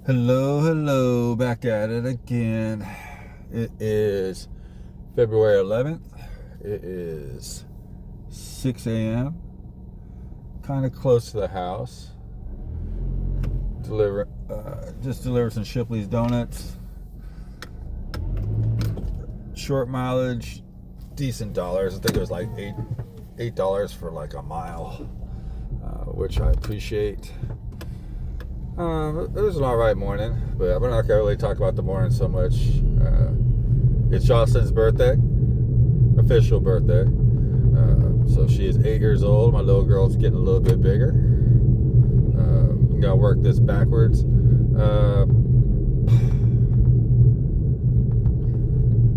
Hello, back at it again. It is February 11th. It is 6 a.m. Kind of close to the house. Just delivered some Shipley's donuts. Short mileage, decent dollars. I think it was like $8 for like a mile, which I appreciate. It was an alright morning, but I'm not gonna really talk about the morning so much. It's Joslyn's birthday, official birthday. So she is 8 years old. My little girl's getting a little bit bigger. Gotta work this backwards.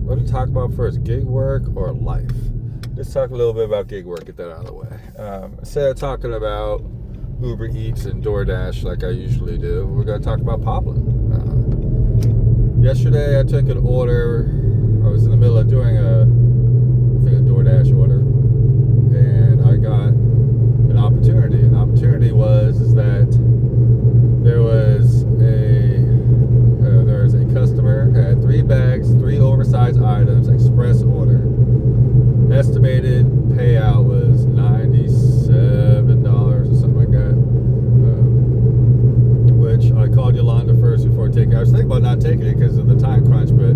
What to talk about first, gig work or life? Let's talk a little bit about gig work, get that out of the way. Instead of talking about Uber Eats and DoorDash like I usually do, we're going to talk about Poplin. Yesterday I took an order. I was in the middle of doing a DoorDash order, and I got an opportunity. An opportunity was that there was a customer had 3 bags, 3 oversized items, express order. Estimated payout was $97 or something like that. Which I called Yolanda first before taking it. I was thinking about not taking it because of the time crunch, but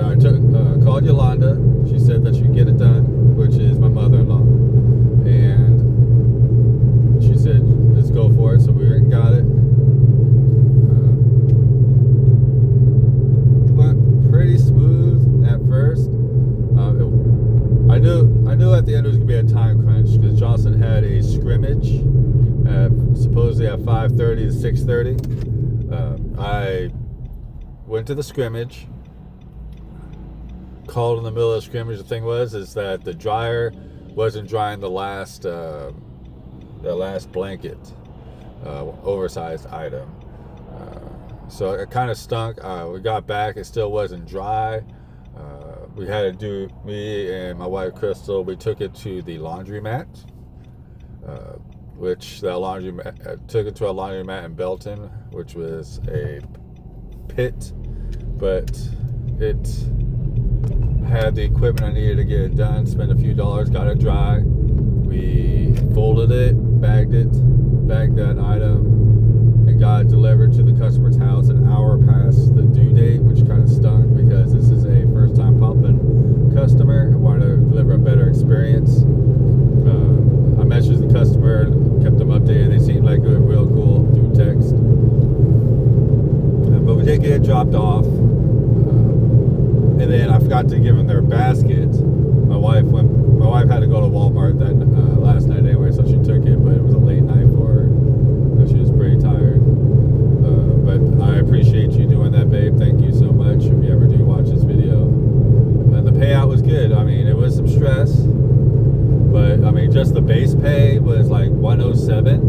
I called Yolanda. She said that she could get it done, which is my mother-in-law. And she said, let's go for it. So we went and got it. Went pretty smooth at first. I knew at the end it was going to be a time crunch because Joslyn had a scrimmage supposedly at 5:30 to 6:30. I went to the scrimmage, called in the middle of the scrimmage. The thing is that the dryer wasn't drying the last blanket, oversized item. So it kind of stunk. We got back, it still wasn't dry. We had to do, me and my wife Crystal, we took it to the laundromat, took it to a laundromat in Belton, which was a pit, but it had the equipment I needed to get it done. Spent a few dollars, got it dry. We folded it, bagged that item, and got it delivered to the customer's house an hour past the due date, which kind of stunk because this is a first-time Poplin customer. I wanted to deliver a better experience. I messaged the customer, kept them updated. They seemed like they were real cool through text. But we did get it dropped off. And then I forgot to give them their basket. My wife had to go to Walmart that last night anyway, so she took it, but it was a late night for her. She was pretty tired. But I appreciate you doing that, babe. Thank you so much if you ever do watch this video. And the payout was good. I mean, it was some stress, but I mean, just the base pay was like $107,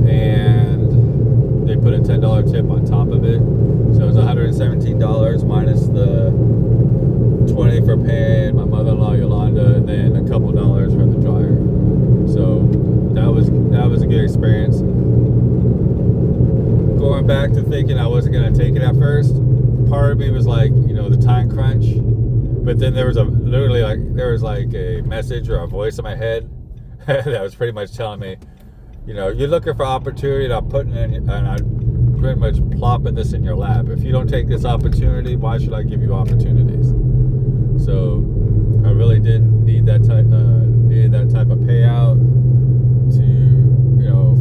and they put a $10 tip on top of it. So it was $117 minus the $20 for paying my mother-in-law Yolanda, and then a couple dollars for the dryer. So that was a good experience. Going back to thinking I wasn't gonna take it at first, part of me was like, the time crunch. But then there was a message or a voice in my head that was pretty much telling me, you're looking for opportunity, and I'm putting in, and I'm pretty much plopping this in your lap. If you don't take this opportunity, why should I give you opportunities? So I really didn't need that type of payout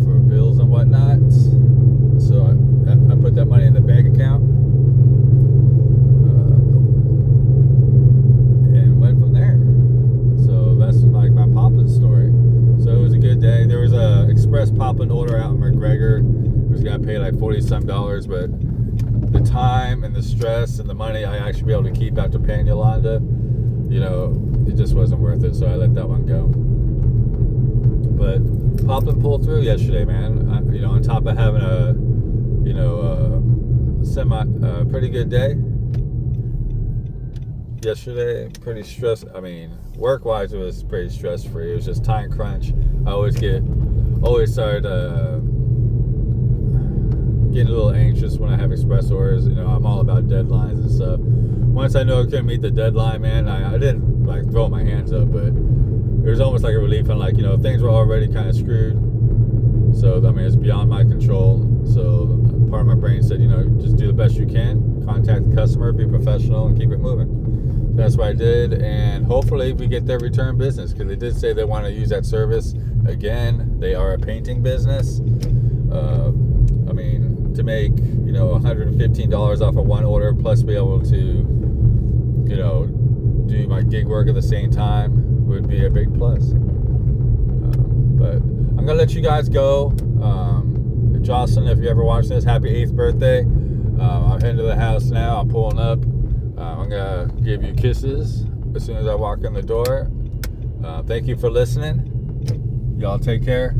for bills and whatnot. So I put that money in the bank account and went from there. So that's like my Poplin story. So it was a good day. There was a express Poplin order out in McGregor. I was gonna pay like $40-some, but the time and the stress and the money I actually be able to keep after paying Yolanda, it just wasn't worth it. So I let that one go. But Poplin pulled through yesterday, man. On top of having a pretty good day yesterday, pretty stressed. I mean, work-wise, it was pretty stress-free. It was just time crunch. I always start getting a little anxious when I have express orders. You know, I'm all about deadlines and stuff. Once I know I couldn't meet the deadline, man, I didn't like throw my hands up, but it was almost like a relief. And like, you know, things were already kind of screwed. So I mean, it's beyond my control. So part of my brain said, you know, just do the best you can, contact the customer, be professional, and keep it moving. That's what I did, and hopefully we get their return business, because they did say they want to use that service again. They are a painting business. I mean, to make, you know, $115 off of one order, plus be able to, you know, do my gig work at the same time would be a big plus. But I'm gonna let you guys go. Joslyn, if you ever watch this, happy 8th birthday. I'm heading to the house now. I'm pulling up. I'm gonna give you kisses as soon as I walk in the door. Thank you for listening. Y'all take care.